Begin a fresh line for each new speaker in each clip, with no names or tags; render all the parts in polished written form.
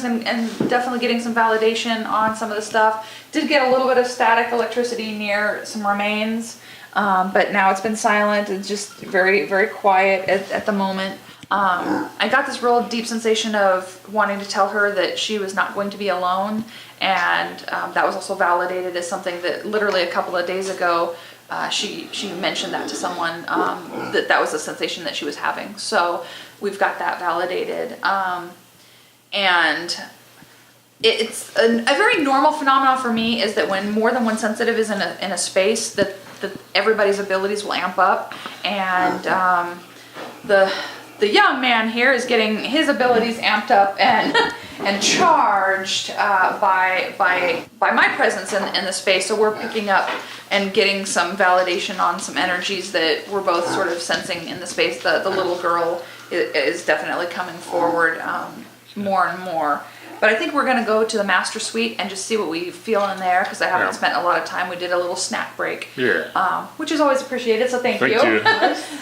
readings and definitely getting some validation on some of the stuff. Did get a little bit of static electricity near some remains, but now it's been silent. It's just very, very quiet at the moment. I got this real deep sensation of wanting to tell her that she was not going to be alone, and that was also validated as something that literally a couple of days ago she mentioned that to someone, that was a sensation that she was having. So we've got that validated, and it's a very normal phenomenon for me is that when more than one sensitive is in a space, that everybody's abilities will amp up, and the young man here is getting his abilities amped up and charged by my presence in the space. So we're picking up and getting some validation on some energies that we're both sort of sensing in the space. The little girl is definitely coming forward more and more. But I think we're going to go to the master suite and just see what we feel in there, because I haven't spent a lot of time. We did a little snack break, which is always appreciated, so thank you.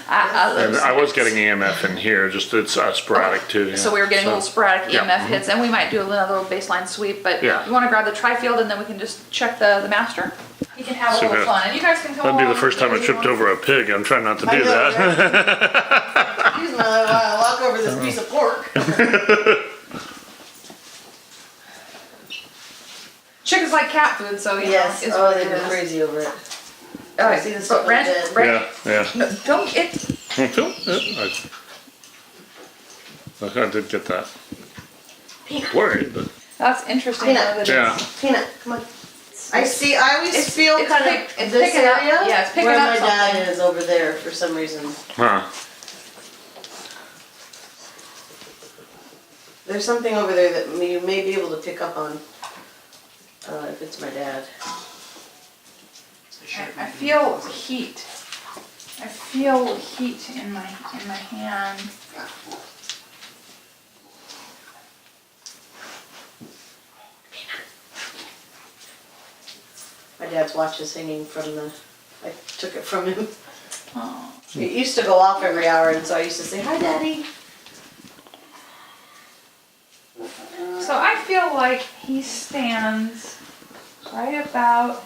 I was getting EMF in here, just it's sporadic too. Yeah.
So we were getting little sporadic EMF hits, and we might do another little baseline sweep, but you want to grab the tri-field and then we can just check the master. You can have a little fun, and you guys can come
That'd be the first time I tripped over a pig. I'm trying not to do that.
Right? Usually I walk over this piece of pork.
Chickens like cat food, so you know, it's
oh, they've been crazy over it.
I see this, but Brent, don't it.
I did get that. Worried, but
That's interesting.
Peanut, come on. I always feel kind of this area
it's picking
where
up
my
something.
dad is over there for some reason. There's something over there that you may be able to pick up on. If it's my dad.
I feel heat. I feel heat in my hand.
My dad's watch is hanging from I took it from him.
Oh.
It used to go off every hour, and so I used to say, "Hi, Daddy."
So I feel like he stands right about.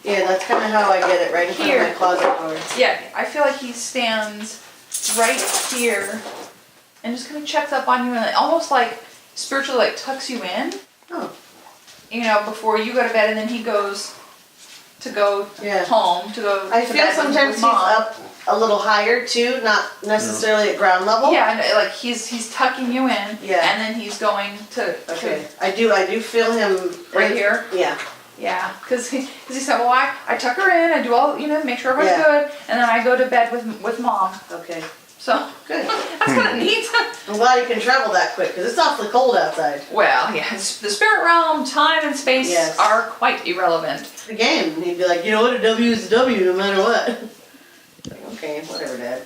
Yeah, that's kind of how I get it, right in front of my closet door.
Yeah, I feel like he stands right here and just kind of checks up on you and almost like spiritually like tucks you in.
Oh.
You know, before you go to bed, and then he goes to go home to go.
I
to
feel
bed
sometimes
with
he's
Mom.
up a little higher too, not necessarily at ground level.
Yeah, and like he's tucking you in.
Yeah.
And then he's going to.
Okay. I do feel him
Right here.
Yeah.
Yeah, because he said, well, I tuck her in, I do all, make sure everyone's good, and then I go to bed with Mom.
Okay.
So,
good.
That's kind of neat.
I'm glad you can travel that quick, because it's awfully cold outside.
Well, yes, the spirit realm, time and space are quite irrelevant.
Again, he'd be like, you know what, a W is a W no matter what. Like, okay, whatever, Dad.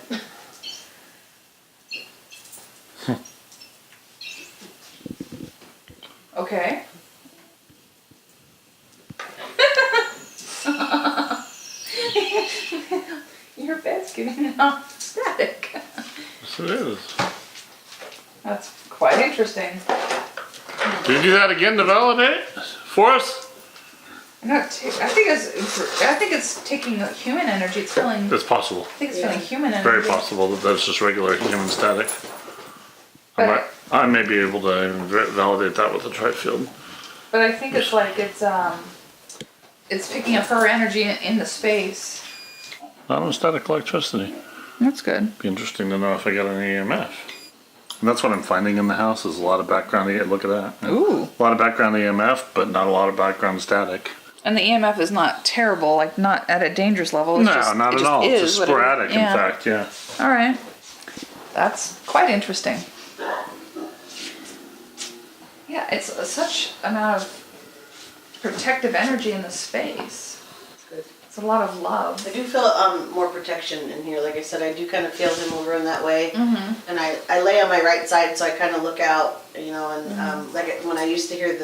Okay. Your bed's giving off static.
yes, it is.
That's quite interesting.
Did you do that again to validate for us?
I think it's taking human energy. It's feeling.
It's possible.
I think it's feeling human energy.
Very possible that that's just regular human static. I may be able to validate that with the tri-field.
But I think it's like it's picking up her energy in the space.
Not on static electricity.
That's good.
Be interesting to know if I got an EMF. And that's what I'm finding in the house is a lot of background EMF. Look at that.
Ooh.
A lot of background EMF, but not a lot of background static.
And the EMF is not terrible, like not at a dangerous level. It's
not at all. It's just sporadic, in fact, yeah.
All right. That's quite interesting. Yeah, it's such amount of protective energy in the space.
Good.
It's a lot of love.
I do feel more protection in here. Like I said, I do kind of feel him over in that way.
Mm-hmm.
And I lay on my right side, so I kind of look out, and like when I used to hear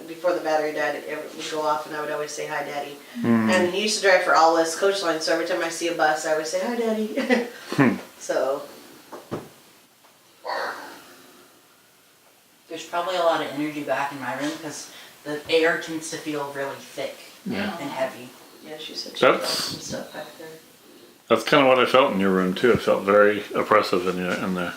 before the battery died, it would go off, and I would always say, "Hi, Daddy."
Mm-hmm.
And he used to drive for All West Coach Line, so every time I see a bus, I would say, "Hi, Daddy." So,
There's probably a lot of energy back in my room because the air tends to feel really thick and heavy.
Yeah, she said she felt
That's-
some stuff back there.
That's kind of what I felt in your room too. It felt very oppressive in there.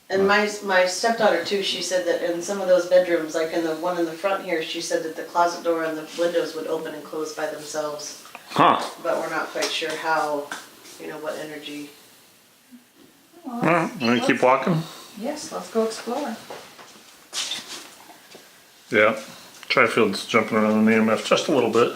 And my stepdaughter too, she said that in some of those bedrooms, like in the one in the front here, she said that the closet door and the windows would open and close by themselves.
Huh.
But we're not quite sure how, what energy.
All right. Want to keep walking?
Yes, let's go explore.
Yeah. Trifield's jumping around in the EMF just a little bit.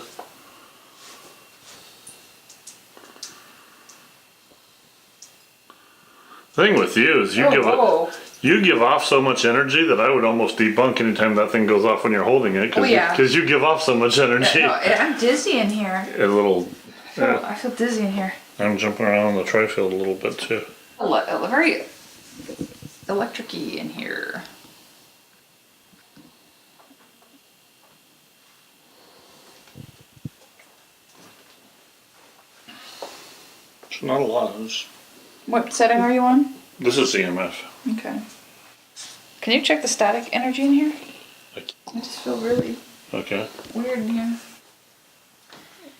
The thing with you is you give off so much energy that I would almost debunk anytime that thing goes off when you're holding it because you give off so much energy.
No, I'm dizzy in here.
A little.
I feel dizzy in here.
I'm jumping around the Trifield a little bit too.
Very electric-y in here.
It's not a lot.
What setting are you on?
This is EMF.
Okay. Can you check the static energy in here? I just feel really
Okay.
weird in here.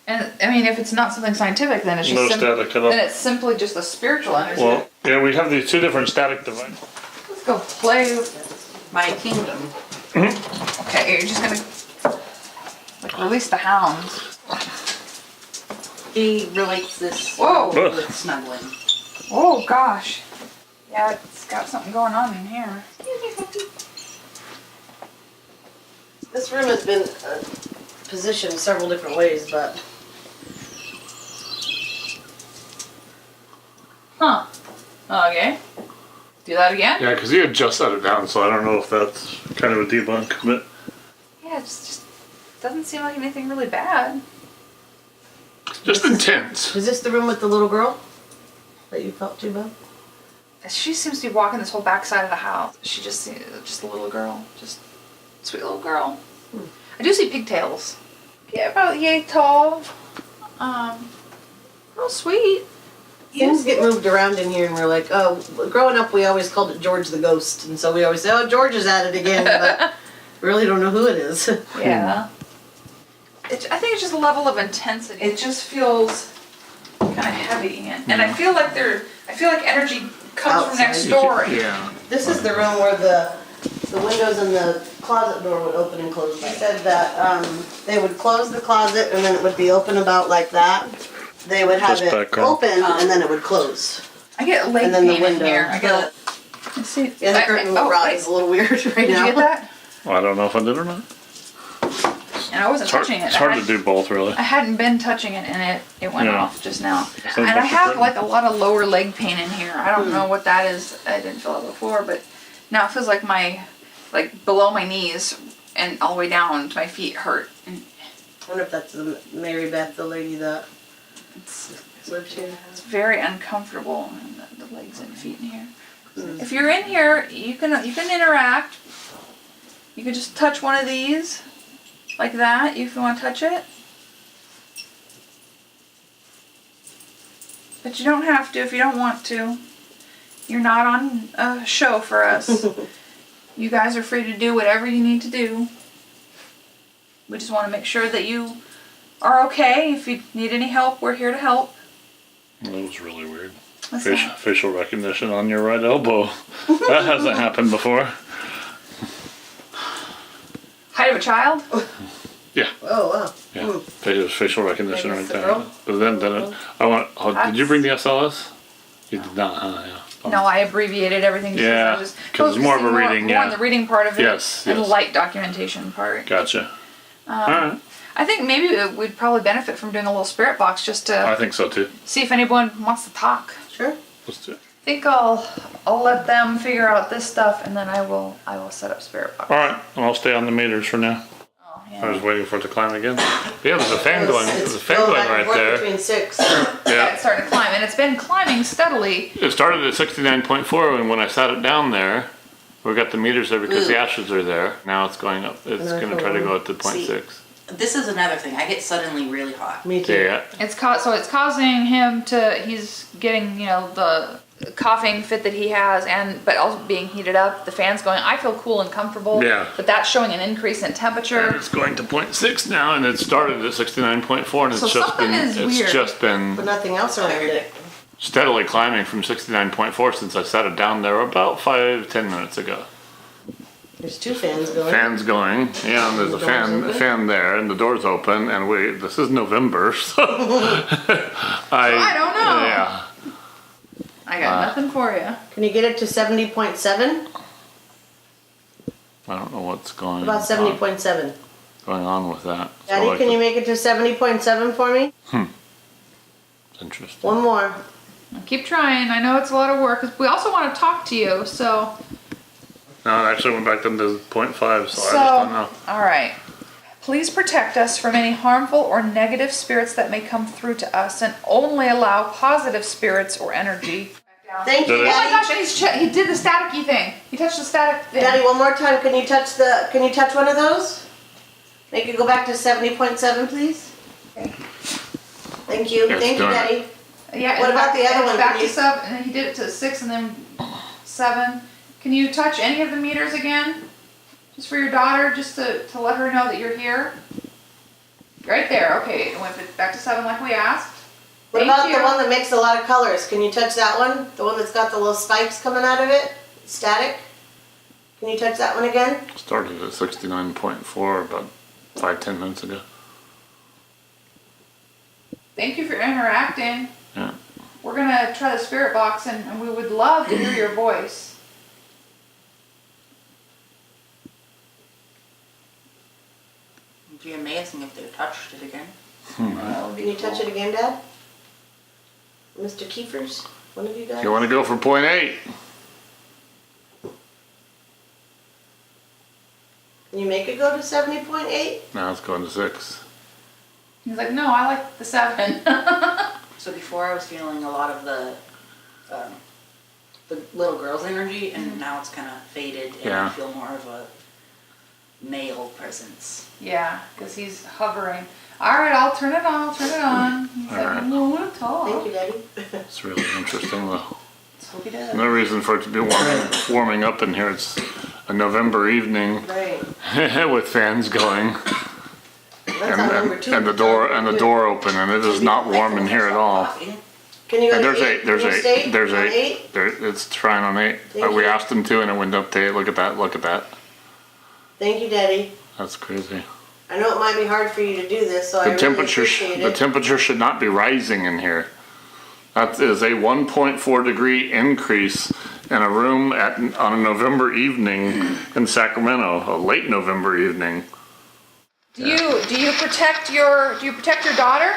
And I mean, if it's not something scientific, then it's just
No static at all.
then it's simply just a spiritual energy.
Well, yeah, we have these two different static devices.
Let's go play.
My kingdom.
Okay, you're just gonna like release the hounds.
He relates this
Whoa.
with snuggling.
Oh gosh. Yeah, it's got something going on in here.
This room has been positioned several different ways, but
Huh. Okay. Do that again?
Yeah, because you had just set it down, so I don't know if that's kind of a debunk, but
Yeah, it just doesn't seem like anything really bad.
just intense.
is this the room with the little girl that you felt too bad?
She seems to be walking this whole backside of the house. She just a little girl, just sweet little girl. I do see pigtails. Yeah, about yay tall. Real sweet.
Things get moved around in here, and we're like, oh, growing up we always called it George the Ghost, and so we always say, oh, George is at it again, but we really don't know who it is.
Yeah. I think it's just a level of intensity. It just feels kind of heavy, and I feel like energy comes from next door.
Yeah.
This is the room where the windows and the closet door would open and close. They said that they would close the closet and then it would be open about like that. They would have
Just
it
back up.
open and then it would close.
I get leg
And then the
pain in
window.
here. I get. Let's see.
Yeah, the curtain rod is a little weird right
Did
now.
you get that?
Well, I don't know if I did or not.
And I wasn't
It's hard,
touching it.
it's hard to do both, really.
I hadn't been touching it, and it went
Yeah.
off just now.
Sounds
And I
like
have
it's
like a lot of lower leg pain in here. I don't know what that is. I didn't feel it before, but now it feels like below my knees and all the way down to my feet hurt. And
I wonder if that's the Mary Beth, the lady that
it's
lived here.
very uncomfortable in the legs and feet in here. If you're in here, you can interact. You can just touch one of these like that if you want to touch it. But you don't have to if you don't want to. You're not on a show for us. You guys are free to do whatever you need to do. We just want to make sure that you are okay. If you need any help, we're here to help.
That was really weird.
What's
Facial,
that?
facial recognition on your right elbow. That hasn't happened before.
Height of a child?
Yeah.
Oh, wow.
Yeah. Facial recognition
Maybe
right
it's the
there.
girl?
But then did you bring the SLS? You did not, huh? Yeah.
No, I abbreviated everything.
Yeah,
I was
'cause it's more of a reading,
more
yeah.
on the reading part of it.
Yes,
And the
yes.
light documentation part.
Gotcha. Alright.
I think maybe we'd probably benefit from doing a little spirit box just to
I think so too.
see if anyone wants to talk.
Sure.
Let's do it.
I think I'll let them figure out this stuff, and then I will set up spirit box.
Alright, I'll stay on the meters for now.
Oh,
I
yeah.
was waiting for it to climb again. Yeah, there's a fan going. There's a fan
going
going
back and
right
forth
there.
between 6.
Yeah.
It's starting to climb, and it's been climbing steadily.
It started at 69.4, and when I sat it down there, we got the meters there because the ashes are there. Now it's going up. It's going to try to go up to 0.6.
This is another thing. I get suddenly really hot.
Me too.
Yeah.
It's causing him to. He's getting the coughing fit that he has, but also being heated up. The fan's going. I feel cool and comfortable.
Yeah.
But that's showing an increase in temperature.
And it's going to 0.6 now, and it started at 69.4, and
So something is weird.
just been
But nothing else around it.
steadily climbing from 69.4 since I set it down there about 5-10 minutes ago.
There's 2 fans going.
Fans going, yeah, and there's
The
a
door's
fan
open?
fan there, and the door's open, and this is November, so
I don't know.
Yeah,
I got nothing for you.
Can you get it to 70.7?
I don't know what's going
About 70.7.
going on with that. So
Daddy,
like
can you make it to 70.7 for me?
it's interesting.
One more.
Keep trying. I know it's a lot of work. 'Cause we also want to talk to you, so.
No, it actually went back down to 0.5, so I just don't know.
All right. Please protect us from any harmful or negative spirits that may come through to us, and only allow positive spirits or energy.
Thank you,
Did it?
Oh my
Daddy.
gosh! And he did the staticky thing. He touched the static thing.
Daddy, one more time. Can you touch one of those? Make it go back to 70.7, please. Thank you.
It's
Thank you,
done.
Daddy.
Yeah.
What
and
about the other
and
one?
Back
Can
to
you-
7, and then he did it to 6, and then 7. Can you touch any of the meters again? Just for your daughter, just to let her know that you're here. Right there. Okay, it went back to 7 like we asked.
What
Thank
about
you.
the one that makes a lot of colors? Can you touch that one? The one that's got the little spikes coming out of it? Static? Can you touch that one again?
Started at 69.4 about 5-10 minutes ago.
Thank you for interacting.
Yeah.
We're gonna try the spirit box, and we would love to hear your voice.
It'd be amazing if they touched it again.
Can you touch it again, Dad? Mr. Kiefers? One of you guys?
You want to go for 0.8?
Can you make it go to 70.8?
Now it's going to 6.
He's like, no, I like the 7.
So before I was feeling a lot of the little girl's energy, and now it's kind of faded, and
Yeah.
I feel more of a male presence.
Yeah, because he's hovering. All right, I'll turn it on. He's like,
right.
no, I want to talk.
Thank you, Daddy.
It's really interesting though.
Let's hope he does.
No reason for it to be warming up in here. It's a November evening
Right.
with fans going
That's on number 2.
and the door open, and it is not warm in here at all.
Can you go
And
to
there's
8?
eight. There's
Can you
8.
stay
There's
on
8. It's trying on 8.
Thank
We
you.
asked them to, and it went up to 8. Look at that. Look at that.
Thank you, Daddy.
That's crazy.
I know it might be hard for you to do this, so I
The
really
temperature,
appreciate
the
it.
temperature should not be rising in here. That is a 1.4 degree increase in a room on a November evening in Sacramento, a late November evening.
Do you protect your daughter?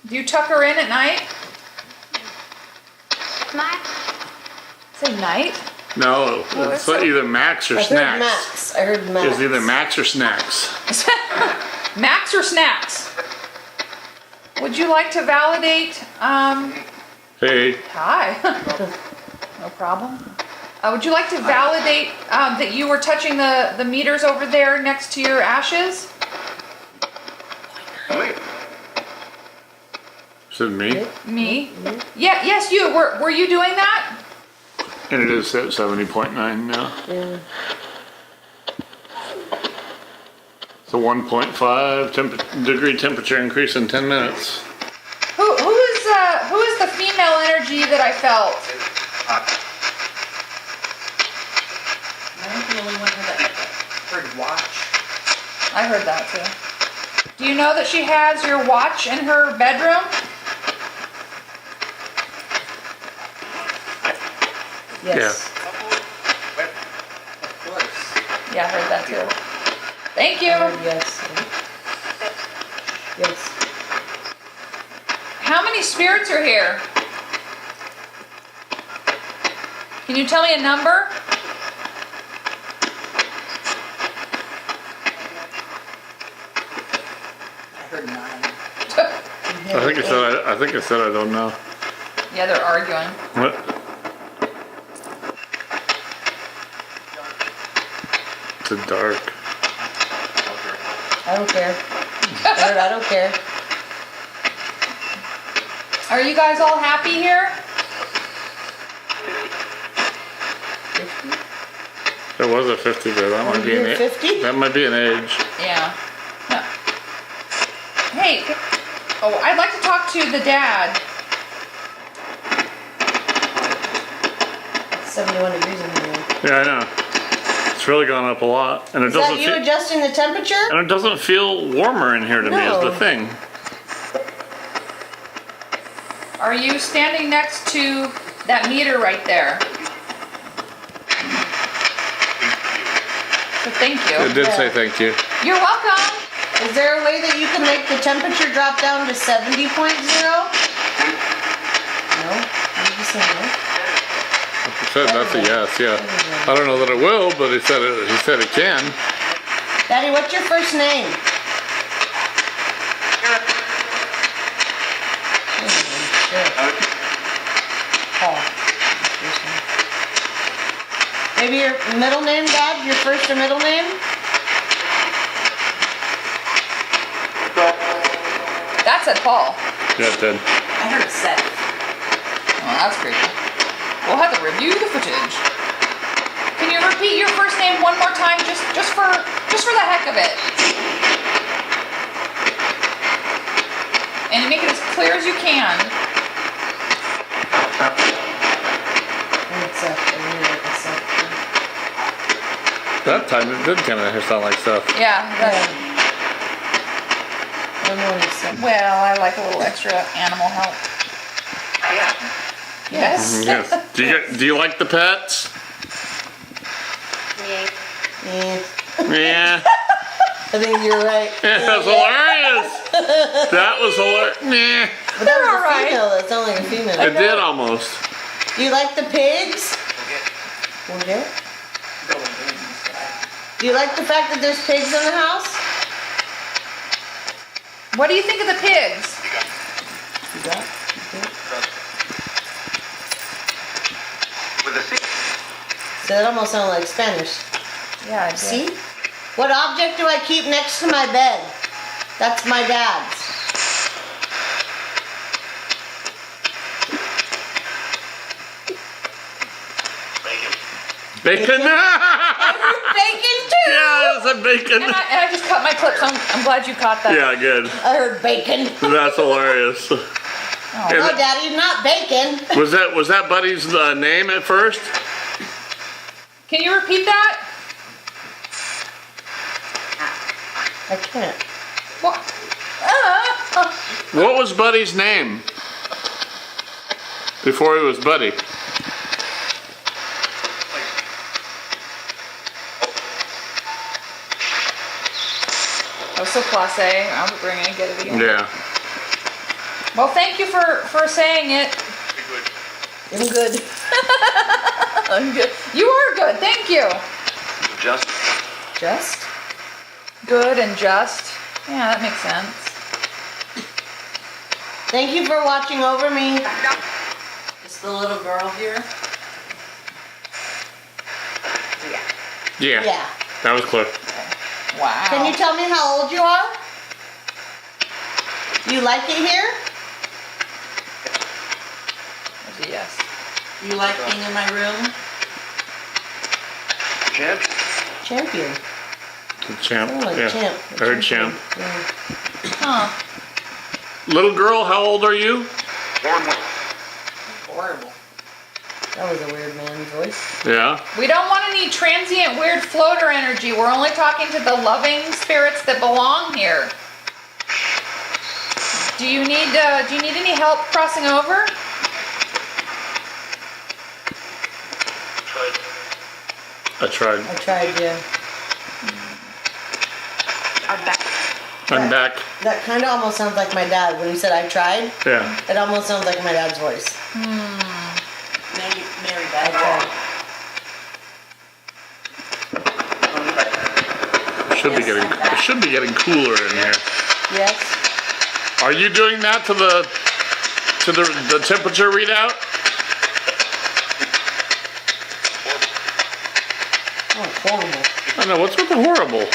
Do you tuck her in at night? Say night?
No, it's either Max or
I heard
Snacks.
Max. I heard Max.
It's either Max or Snacks.
Max or Snacks? Would you like to validate?
Hey,
Hi. No problem. Would you like to validate that you were touching the meters over there next to your ashes?
is it me?
Me? Yeah. Yes, you. Were you doing that?
And it is at 70.9 now.
Yeah.
It's a 1.5 degree temperature increase in 10 minutes.
Who is the female energy that I felt?
Am I the only one that heard watch?
I heard that too. Do you know that she has your watch in her bedroom?
Yes.
Of course.
Yeah, I heard that too. Thank you.
Yes. Yes.
How many spirits are here? Can you tell me a number?
I heard 9.
I think I said I don't know.
Yeah, they're arguing.
What? It's dark.
I don't care. I don't care.
Are you guys all happy here?
There was a 50 there. That might be an age.
50?
That might be an age.
Yeah. No. Hey, oh, I'd like to talk to the dad.
71 degrees in here.
Yeah, I know. It's really gone up a lot, and it
Is
doesn't.
that you adjusting the temperature?
And it doesn't feel warmer in here to me. Is
No.
the thing.
Are you standing next to that meter right there? So thank you.
It did
Yeah.
say thank you.
You're welcome.
Is there a way that you can make the temperature drop down to 70.0? No? What did you say, no?
He said that's a yes. Yeah. I don't know that it will, but he said it. He said it can.
Daddy, what's your first name? Paul. Maybe your middle name, Dad? Your first or middle name?
That said Paul.
Yeah, it did.
I heard Seth.
Oh, that's creepy. We'll have to review the footage. Can you repeat your first name one more time, just for the heck of it? And you make it as clear as you can.
It's I really like a Seth.
That time it did kind of sound like stuff.
Yeah.
I'm more like Seth.
Well, I like a little extra animal help. Yes.
Yes. Do you like the pets?
Yeah.
Yeah.
I think you're right.
Yeah, that's hilarious. That was hilarious. Yeah.
But that was
All
a
right.
female. That sounded like a female.
It did almost.
Do you like the pigs? Okay. Do you like the fact that there's pigs in the house?
What do you think of the pigs?
You got it?
With a C.
So that almost sounded like Spanish.
Yeah, I did.
See? What object do I keep next to my bed? That's my dad's.
Bacon.
Bacon too!
Yeah, it's a bacon.
And I just cut my clips. I'm glad you caught that.
Yeah, good.
I heard bacon.
That's hilarious.
No, Daddy, not bacon.
Was that Buddy's name at first?
Can you repeat that?
I can't.
What?
What was Buddy's name before he was Buddy?
I was so classé. I'm bringing it, get it again.
Yeah.
Well, thank you for saying it.
I'm good.
I'm good. You are good. Thank you.
Just.
Just?
Good and just. Yeah, that makes sense.
Thank you for watching over me.
Is the little girl here?
Yeah.
Yeah.
That was clear.
Wow.
Can you tell me how old you are? You like it here?
There's a yes.
Do you like being in my room?
Champ.
Champion.
Champ.
Oh, like
Yeah.
champ.
I heard champ.
Yeah.
Huh.
Little girl, how old are you?
Horrible.
That was a weird man's voice.
Yeah.
We don't want any transient weird floater energy. We're only talking to the loving spirits that belong here. Do you need any help crossing over?
I tried.
I tried, yeah.
I'm back.
That kind of almost sounds like my dad when he said I tried.
Yeah.
It almost sounds like my dad's voice.
Mary
I
Beth.
tried.
It should be getting cooler in here.
Yes.
Are you doing that to the temperature readout?
Oh, horrible.
I know. What's with the horrible?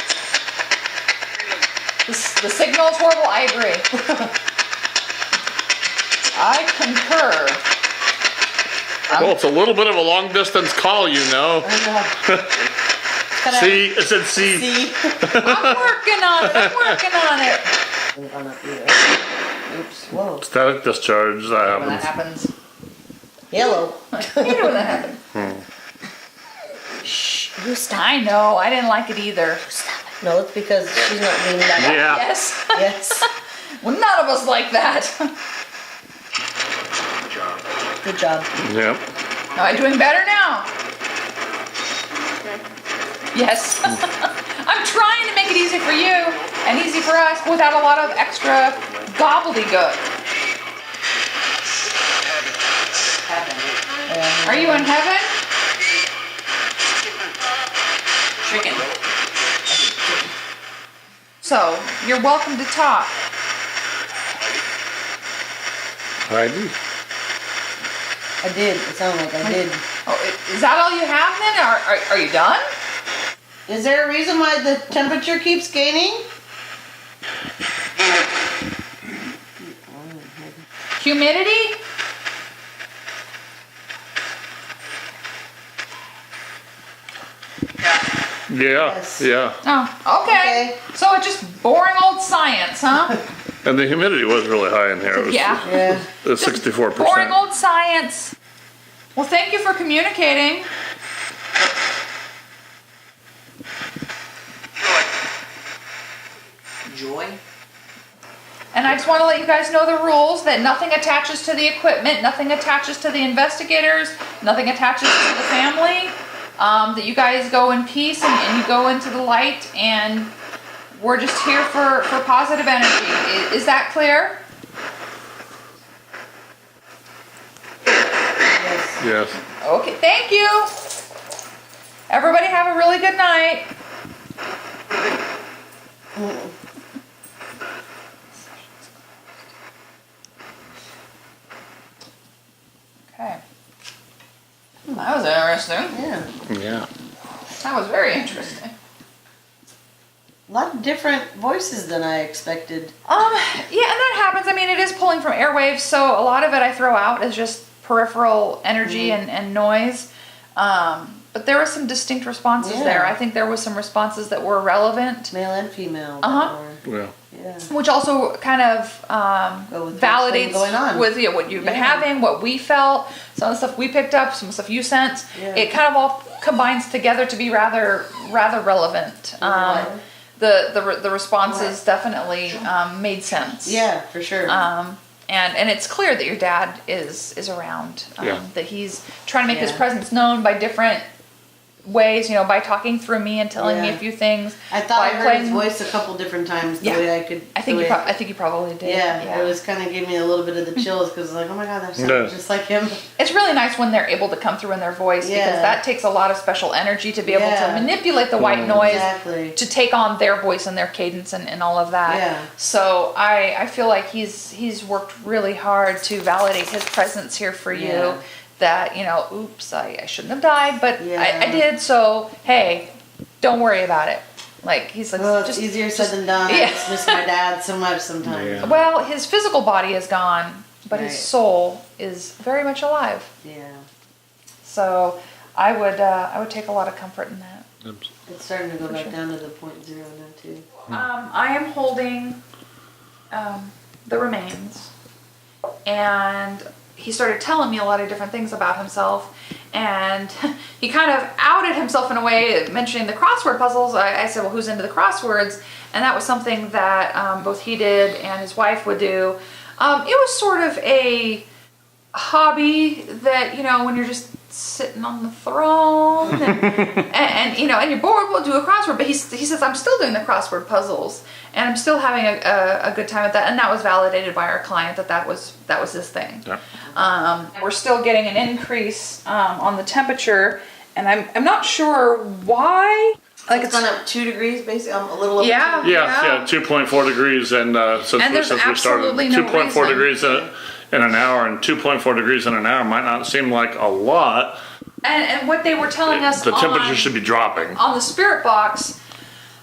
The signal is horrible. I agree. I concur.
Well, it's a little bit of a long distance call, you know. See, it said see.
See?
I'm working on it. I'm working on it.
Didn't run up either. Oops, whoa.
Static discharge, that
When that
happens.
happens.
Yellow.
You know when that happens.
Shh, you stop.
I know. I didn't like it either.
Stop it. No, it's because she's not being that.
Yeah.
Yes.
Yes.
Well, none of us like that.
Good job.
Yep.
Am I doing better now? Yes. I'm trying to make it easy for you and easy for us without a lot of extra gobbledygook.
Heaven.
Are you in heaven?
Chicken.
So, you're welcome to talk.
Heidi.
I did. It sounded like I did.
Oh, is that all you have then? Are you done?
Is there a reason why the temperature keeps gaining?
Humidity?
Yeah,
Yes.
yeah.
Oh, okay. So it's just boring old science, huh?
And the humidity was really high in here. It was,
Yeah.
Yeah.
It was 64%.
Boring old science. Well, thank you for communicating.
Joy.
And I just want to let you guys know the rules, that nothing attaches to the equipment, nothing attaches to the investigators, nothing attaches to the family. That you guys go in peace and you go into the light, and we're just here for positive energy. Is that clear?
Yes.
Yes.
Okay, thank you. Everybody have a really good night. Okay. That was interesting.
Yeah.
Yeah.
That was very interesting.
A lot of different voices than I expected.
Yeah, and that happens. I mean, it is pulling from airwaves, so a lot of it I throw out as just peripheral energy and noise. But there were some distinct responses
Yeah.
there. I think there was some responses that were relevant,
Male and female.
Uh-huh.
Yeah.
Yeah.
which also kind of
Go with what's
validates
been going on.
with what you've been
Yeah.
having, what we felt, some of the stuff we picked up, some stuff you sent.
Yeah.
It kind of all combines together to be rather relevant. The responses definitely made sense.
Yeah, for sure.
And it's clear that your dad is around.
Yeah.
That he's trying to make his
Yeah.
presence known by different ways, by talking through me and telling me
Yeah.
a few things.
I thought I
by
heard his
playing-
voice a couple different times. The
Yeah.
way I could.
I think you probably did.
Yeah, it was kind of gave me a little bit of the chills because like, oh my god, that sounds
Yeah.
just like him.
It's really nice when they're able to come through in their voice, because
Yeah.
that takes a lot of special energy to be able to
Yeah.
manipulate the white noise
Exactly.
to take on their voice and their cadence and all of that.
Yeah.
So I feel like he's worked really hard to validate his presence here for you.
Yeah.
That, oops, I shouldn't have died, but
Yeah.
I did, so hey, don't worry about it. Like, he's like,
Well, it's
just
easier said than done.
Yeah.
I just miss my dad so much sometimes.
Yeah.
Well, his physical body is gone, but his
Right.
soul is very much alive.
Yeah.
So I would take a lot of comfort in that.
It's starting to go
For
back
sure.
down to the .0 now too.
I am holding the remains, and he started telling me a lot of different things about himself, and he kind of outed himself in a way, mentioning the crossword puzzles. I said, well, who's into the crosswords? And that was something that both he did and his wife would do. It was sort of a hobby that, when you're just sitting on the throne and you're bored, we'll do a crossword. But he says, I'm still doing the crossword puzzles, and I'm still having a good time at that. And that was validated by our client that was his thing.
Yeah.
We're still getting an increase on the temperature, and I'm not sure why. Like
It's gone up 2 degrees, basically. I'm a little over.
Yeah.
2.
Yeah, 2.4 degrees, and since
And there's
we started,
absolutely no
2.4
reason.
degrees in an hour, and 2.4 degrees in an hour might not seem like a lot.
And what they were telling us
The temperature
on,
should be dropping.
on the spirit box,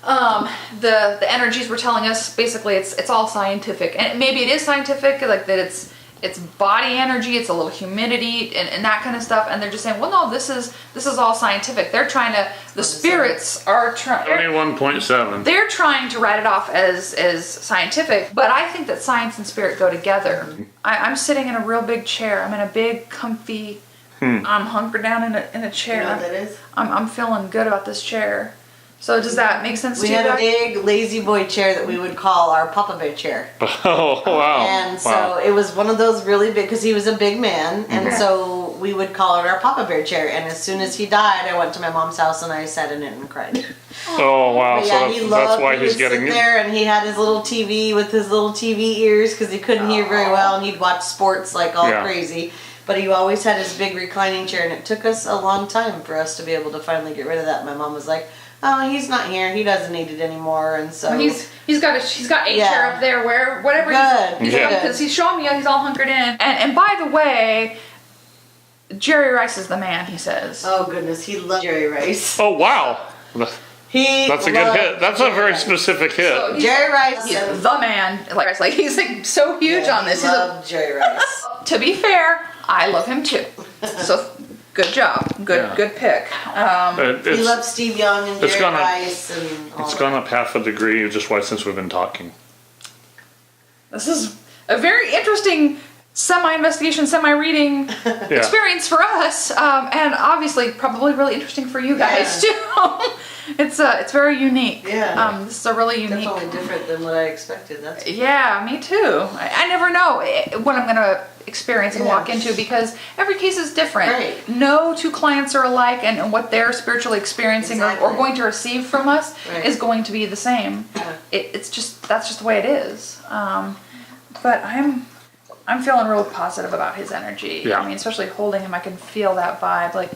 the energies were telling us basically it's all scientific, and maybe it is scientific, like that it's it's body energy, it's a little humidity and that kind of stuff, and they're just saying, well, no, this is all scientific. They're trying to, the spirits are trying,
21.7.
they're trying to write it off as scientific, but I think that science and spirit go together. I'm sitting in a real big chair. I'm in a big, comfy, I'm hunkered down in a chair.
You know what that is?
I'm feeling good about this chair. So does that make sense
We
to you
had a
guys?
big lazy boy chair that we would call our Papa Bear chair.
Oh, wow.
And so
Wow.
it was one of those really big, because he was a big man, and so we would call it our Papa Bear chair. And as soon as he died, I went to my mom's house and I sat in it and cried.
Oh, wow.
But
So
yeah,
that's,
he
that's
loved.
why
He
he's
would
getting
sit there, and he had his little TV with his little TV ears because he couldn't hear very well, and he'd watch sports like all
Yeah.
crazy. But he always had his big reclining chair, and it took us a long time for us to be able to finally get rid of that. My mom was like, "Oh, he's not here. He doesn't need it anymore." And so
He's got a
Yeah.
chair up there where whatever
Good,
he's
good.
because he's showing me he's all hunkered in. And by the way, Jerry Rice is the man. He says.
oh goodness, he loved Jerry Rice.
Oh, wow.
He
That's a good
loved
hit. That's a
Jerry
very
Rice.
specific hit.
So he's-
Jerry Rice.
He's the man. Like he's like so huge
Yeah,
on this.
He loved Jerry Rice.
To be fair, I love him too. So good job.
Yeah.
Good pick.
He
It's,
loved Steve Young and
it's
Jerry
gonna-
Rice and all
it's
that.
gone up half a degree just why since we've been talking.
This is a very interesting semi-investigation, semi-reading
Yeah.
experience for us, and obviously probably really interesting for you guys too. It's very unique.
Yeah.
This is a really unique.
Definitely different than what I expected. That's
Yeah, me too. I never know what I'm gonna experience and
Yeah.
walk into because every case is different.
Right.
No two clients are alike, and what they're spiritually experiencing or
Exactly.
going to receive from us
Right.
is going to be the same.
Yeah.
It's just that's just the way it is. But I'm feeling real positive about his energy.
Yeah.
I mean, especially holding him, I can feel that vibe. Like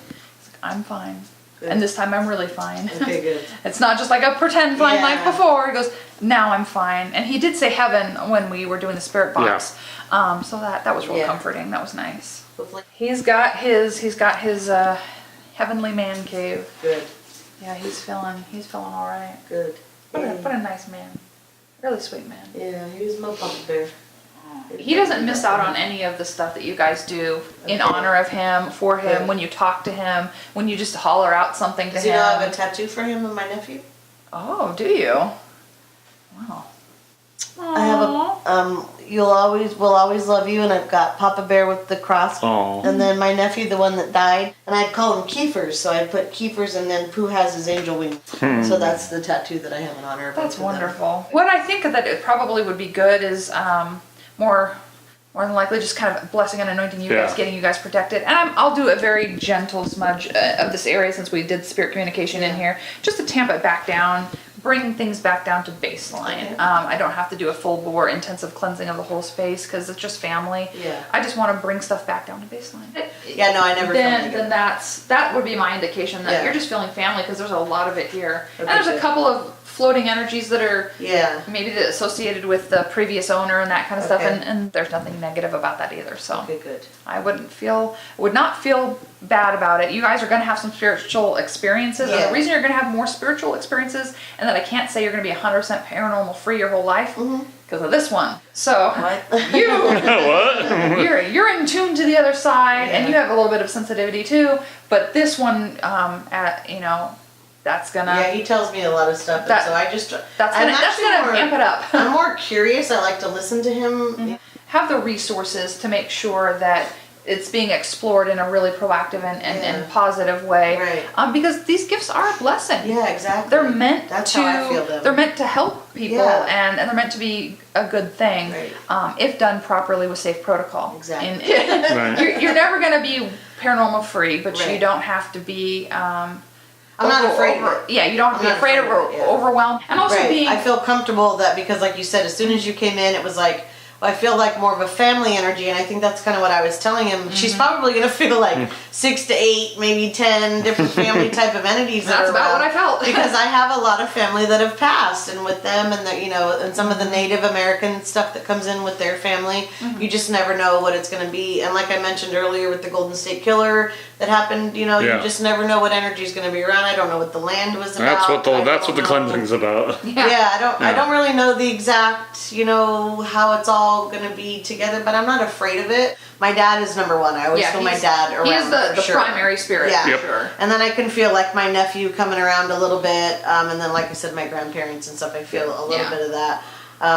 I'm fine.
Good.
And this time I'm really fine.
Okay, good.
It's not just like a pretend fine
Yeah.
like before. He goes, now I'm fine. And he did say heaven when we were doing the spirit box. So that was real
Yeah.
comforting. That was nice.
Hopefully,
He's got his heavenly man cave.
good,
Yeah, he's feeling all right.
good.
What a nice man. Really sweet man.
Yeah, he was my Papa Bear.
He doesn't miss out on any of the stuff that you guys do in
Okay.
honor of him, for him,
Good.
when you talk to him, when you just holler out something to
Does
him.
he know I have a tattoo for him and my nephew?
Oh, do you? Wow.
I have a we'll always love you, and I've got Papa Bear with the cross.
Aw.
And then my nephew, the one that died, and I'd call him Kiefer's, so I'd put Kiefer's, and then Pooh has his angel wings. So that's the tattoo that I have in honor of
That's
both of them.
wonderful. What I think that it probably would be good is more than likely just kind of blessing and anointing you guys,
Yeah.
getting you guys protected. And I'll do a very gentle smudge of this area since we did spirit communication in here, just to tamp it back down, bring things back down to baseline.
Okay.
I don't have to do a full bore intensive cleansing of the whole space because it's just family.
Yeah.
I just want to bring stuff back down to baseline.
Yeah, no, I never felt like
Then
it.
that would be my indication that
Yeah.
you're just feeling family because there's a lot of it here.
Okay,
And there's a
good.
couple of floating energies that are
Yeah.
maybe associated with the previous owner and that kind of stuff,
Okay.
and there's nothing negative about that either. So
Okay, good.
I would not feel bad about it. You guys are going to have some spiritual experiences, and
Yeah.
the reason you're going to have more spiritual experiences, and that I can't say you're going to be 100% paranormal free your whole life because of this one. So
What?
you
What?
you're in tune to the other side, and
Yeah.
you have a little bit of sensitivity too. But this one, that's gonna.
Yeah, he tells me a lot of stuff,
That-
and so I just
That's
I'm
gonna
actually more-
amp it up.
I'm more curious. I like to listen to him.
Have the resources to make sure that it's being explored in a really proactive and
Yeah.
positive way.
Right.
Because these gifts are a blessing.
Yeah, exactly.
They're meant
That's
to.
how I feel them.
They're meant to help people,
Yeah.
and they're meant to be a good thing,
Right.
if done properly with safe protocol.
Exactly.
And
Right.
you're never going to be paranormal free, but you
Right.
don't have to be.
I'm not afraid of it.
Yeah, you don't have to
I'm
be
not
afraid of
afraid of it, yeah.
overwhelmed, and also
Right.
being.
I feel comfortable that because, like you said, as soon as you came in, it was like, well, I feel like more of a family energy, and I think that's kind of what I was telling him.
Mm-hmm.
She's probably going to feel like 6 to 8, maybe 10 different family type of entities. that
That's
are
about what
around.
I felt.
Because I have a lot of family that have passed, and with them, and and some of the Native American stuff that comes in with their family,
Mm-hmm.
you just never know what it's going to be. And like I mentioned earlier with the Golden State Killer that happened,
Yeah.
you just never know what energy is going to be around. I don't know what the land was about.
That's what
I
the
don't know.
cleansing's about.
Yeah, I don't really know the exact, how it's all all gonna be together, but I'm not afraid of it. My dad is number one. I always feel my dad around.
He is
for
the
sure.
primary spirit,
Yeah.
for sure.
And then I can feel like my nephew coming around a little bit, and then like I said, my grandparents and stuff. I feel a little
Yeah.
bit of that.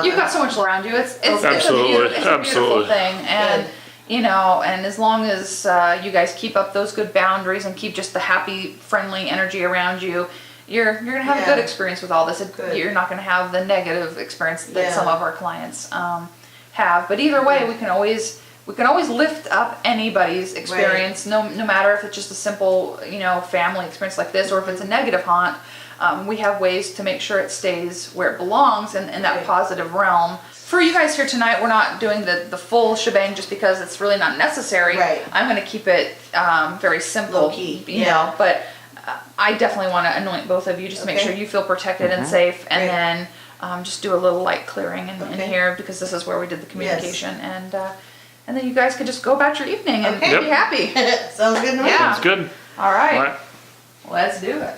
You've got so much around you. It's
Absolutely,
a beautiful
absolutely.
thing, and
Good.
you know, and as long as you guys keep up those good boundaries and keep just the happy, friendly energy around you, you're gonna have a
Yeah.
good experience with all this.
Good.
You're not gonna have the negative experience that
Yeah.
some of our clients have. But either way, we can always lift up anybody's experience, no matter if it's just a simple, you know, family experience like this, or if it's a negative haunt. We have ways to make sure it stays where it belongs in that
Right.
positive realm. For you guys here tonight, we're not doing the full shebang just because it's really not necessary.
Right.
I'm going to keep it very simple,
Low key,
you
yeah.
know, but I definitely want to anoint both of you just to make
Okay.
sure you feel protected and safe, and
Great.
then just do a little light clearing in
Okay.
here, because this is where we did the communication, and then you guys could just go about your evening and
Okay.
be happy.
Sounds good to me.
Yeah.
Sounds good.
All right,
All right.
let's do it.